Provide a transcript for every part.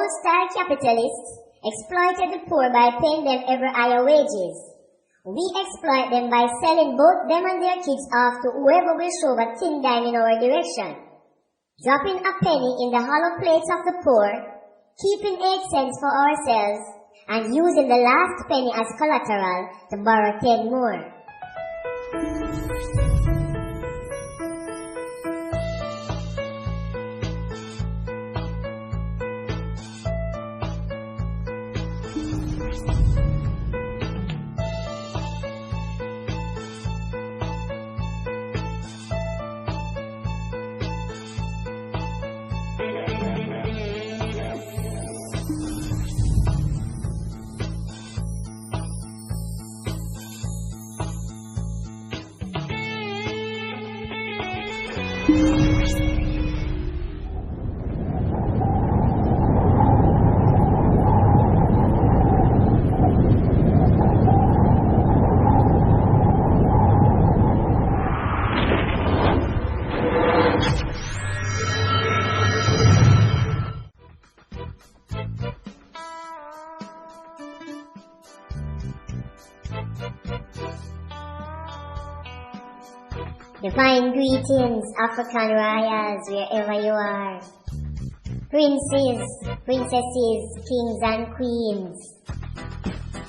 old-style capitalists exploited the poor by paying them ever higher wages. We exploit them by selling both them and their kids off to whoever will shove a thin dime in our direction. Dropping a penny in the hollow plates of the poor, keeping 8 cents for ourselves, and using the last penny as collateral to borrow 10 more. Divine greetings, African royals, wherever you are. Princes, princesses, kings and queens.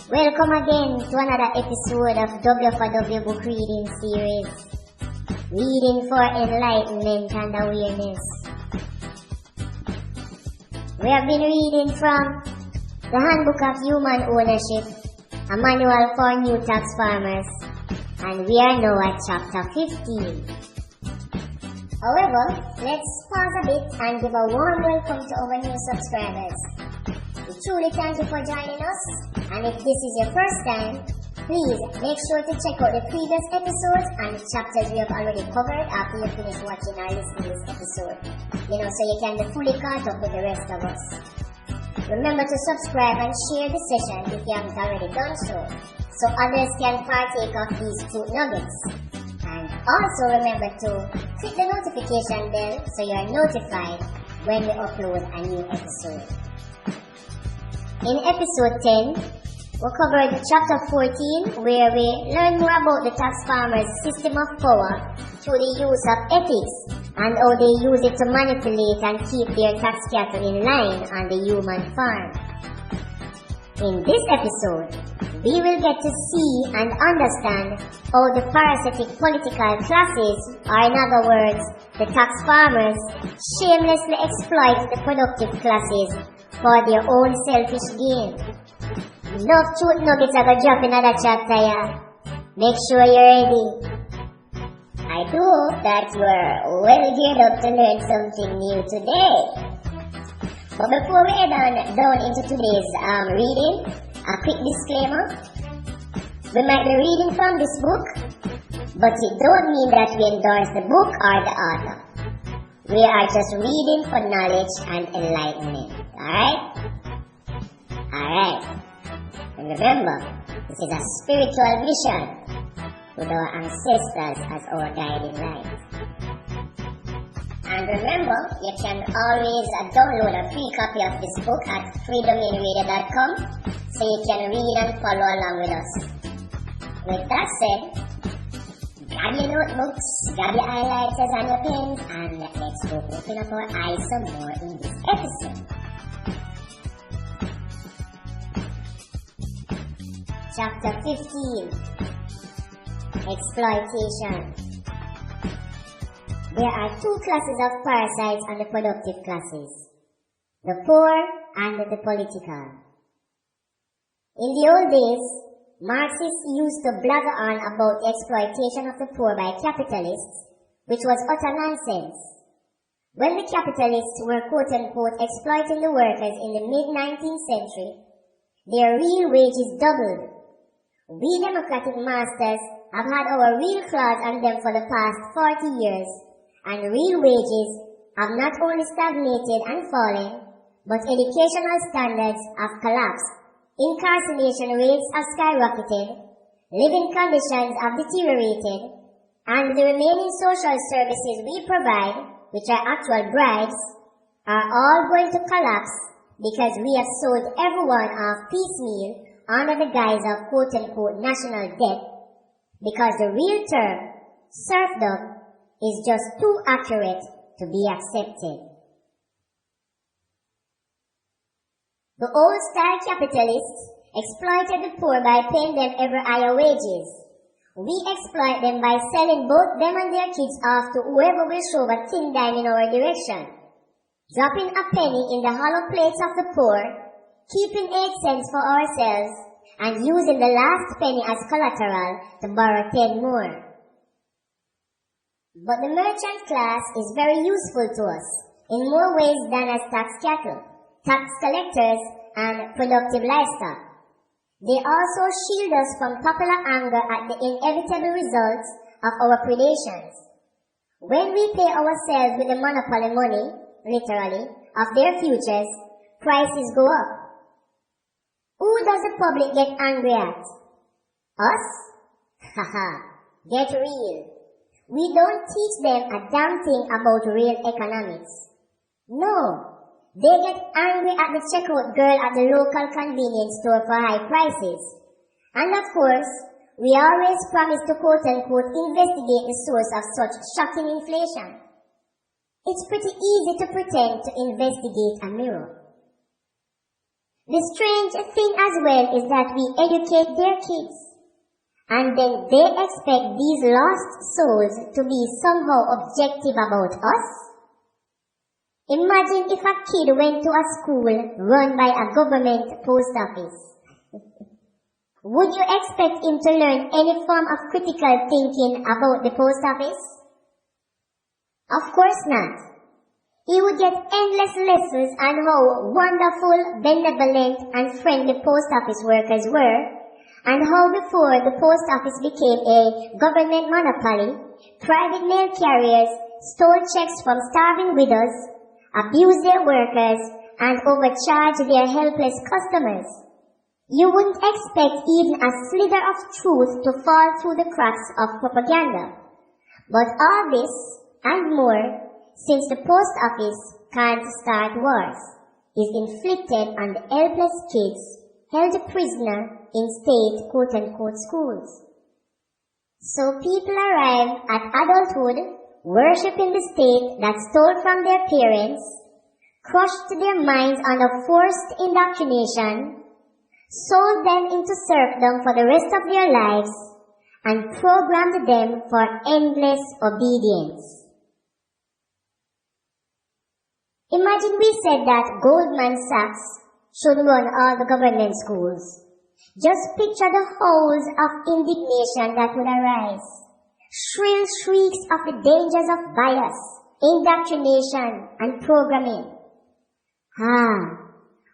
Welcome again to another episode of W4W Book Reading series. Reading for Enlightenment and Awareness. We have been reading from the Handbook of Human Ownership, a manual for new tax farmers. And we are now at chapter 15. However, let's pause a bit and give a warm welcome to our new subscribers. We truly thank you for joining us, and if this is your first time, please make sure to check out the previous episodes and the chapters we have already covered after you finish watching or listening to this episode. So you can be fully caught up with the rest of us. Remember to subscribe and share the session if you haven't already done so others can partake of these truth nuggets. And also remember to click the notification bell so you are notified when we upload a new episode. In episode 10, we covered chapter 14, where we learn more about the tax farmers' system of power through the use of ethics and how they use it to manipulate and keep their tax cattle in line on the human farm. In this episode, we will get to see and understand how the parasitic political classes, or in other words, the tax farmers, shamelessly exploit the productive classes for their own selfish gain. Enough truth nuggets are going to drop in another chapter, yeah? Make sure you're ready. I do hope that you're well geared up to learn something new today. But before we head on down into today's reading, a quick disclaimer. We might be reading from this book, but it don't mean that we endorse the book or the author. We are just reading for knowledge and enlightenment. Alright? Alright. And remember, this is a spiritual mission with our ancestors as our guiding light. And remember, you can always download a free copy of this book at freedomainradio.com so you can read and follow along with us. With that said, grab your notebooks, grab your highlighters and your pens, and let's go open up our eyes some more in this episode. Chapter 15. Exploitation. There are two classes of parasites and the productive classes, the poor and the political. In the old days, Marxists used to blabber on about the exploitation of the poor by capitalists, which was utter nonsense. When the capitalists were quote-unquote exploiting the workers in the mid-19th century, their real wages doubled. We democratic masters have had our real claws on them for the past 40 years, and real wages have not only stagnated and fallen, but educational standards have collapsed, incarceration rates have skyrocketed, living conditions have deteriorated, and the remaining social services we provide, which are actual bribes, are all going to collapse because we have sold everyone off piecemeal under the guise of quote-unquote national debt, because the real term, serfdom, is just too accurate to be accepted. The old-style capitalists exploited the poor by paying them ever higher wages. We exploit them by selling both them and their kids off to whoever will show a thin dime in our direction, dropping a penny in the hollow plates of the poor, keeping 8 cents for ourselves, and using the last penny as collateral to borrow 10 more. But the merchant class is very useful to us in more ways than as tax cattle, tax collectors, and productive livestock. They also shield us from popular anger at the inevitable results of our predations. When we pay ourselves with the monopoly money, literally, of their futures, prices go up. Who does the public get angry at? Us? Haha, get real. We don't teach them a damn thing about real economics. No. They get angry at the checkout girl at the local convenience store for high prices. And of course, we always promise to quote-unquote investigate the source of such shocking inflation. It's pretty easy to pretend to investigate a mirror. The strange thing as well is that we educate their kids, and then they expect these lost souls to be somehow objective about us. Imagine if a kid went to a school run by a government post office. Would you expect him to learn any form of critical thinking about the post office? Of course not. He would get endless lessons on how wonderful, benevolent, and friendly post office workers were, and how before the post office became a government monopoly, private mail carriers stole checks from starving widows, abused their workers, and overcharged their helpless customers. You wouldn't expect even a slither of truth to fall through the cracks of propaganda. But all this, and more, since the post office can't start wars, is inflicted on the helpless kids held prisoner in state quote-unquote schools. So people arrive at adulthood worshipping the state that stole from their parents, crushed their minds under forced indoctrination, sold them into serfdom for the rest of their lives, and programmed them for endless obedience. Imagine we said that Goldman Sachs should run all the government schools. Just picture the howls of indignation that would arise. Shrill shrieks of the dangers of bias, indoctrination, and programming.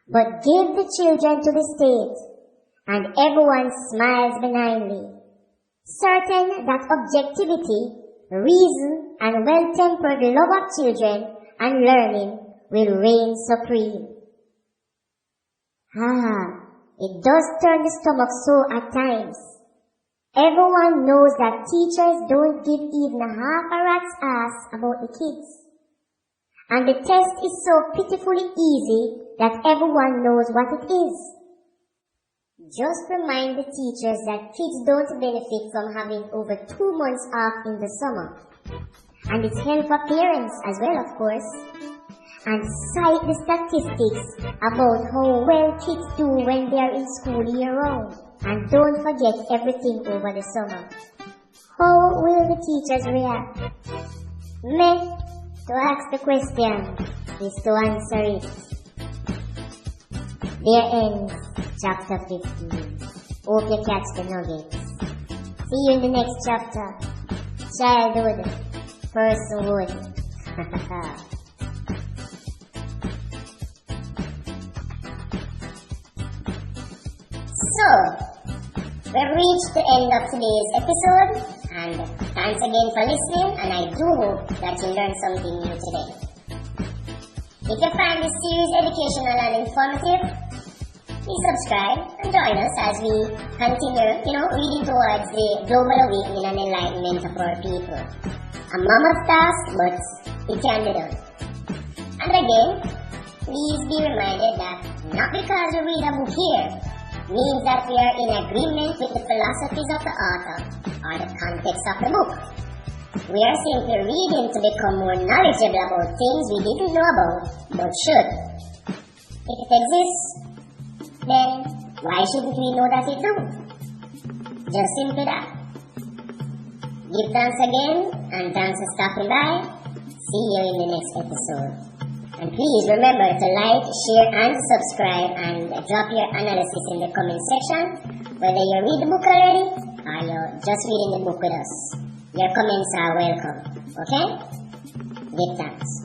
But give the children to the state, and everyone smiles benignly, certain that objectivity, reason, and well-tempered love of children and learning will reign supreme. It does turn the stomach so at times. Everyone knows that teachers don't give even half a rat's ass about the kids. And the test is so pitifully easy that everyone knows what it is. Just remind the teachers that kids don't benefit from having over 2 months off in the summer. And it's hell for parents as well, of course. And cite the statistics about how well kids do when they're in school year-round. And don't forget everything over the summer. How will the teachers react? To ask the question is to answer it. There ends chapter 15. Hope you catch the nuggets. See you in the next chapter. Childhood, personhood. So, we've reached the end of today's episode, and thanks again for listening, and I do hope that you learned something new today. If you find this series educational and informative, please subscribe and join us as we continue, reading towards the global awakening and enlightenment of our people. A mammoth task, but it can be done. And again, please be reminded that not because we read a book here means that we are in agreement with the philosophies of the author or the context of the book. We are simply reading to become more knowledgeable about things we didn't know about but should. If it exists, then why shouldn't we know that it do? Just simply that. Give thanks again, and thanks for stopping by. See you in the next episode. And please remember to like, share, and subscribe, and drop your analysis in the comment section, whether you read the book already or you're just reading the book with us. Your comments are welcome, okay? Give thanks.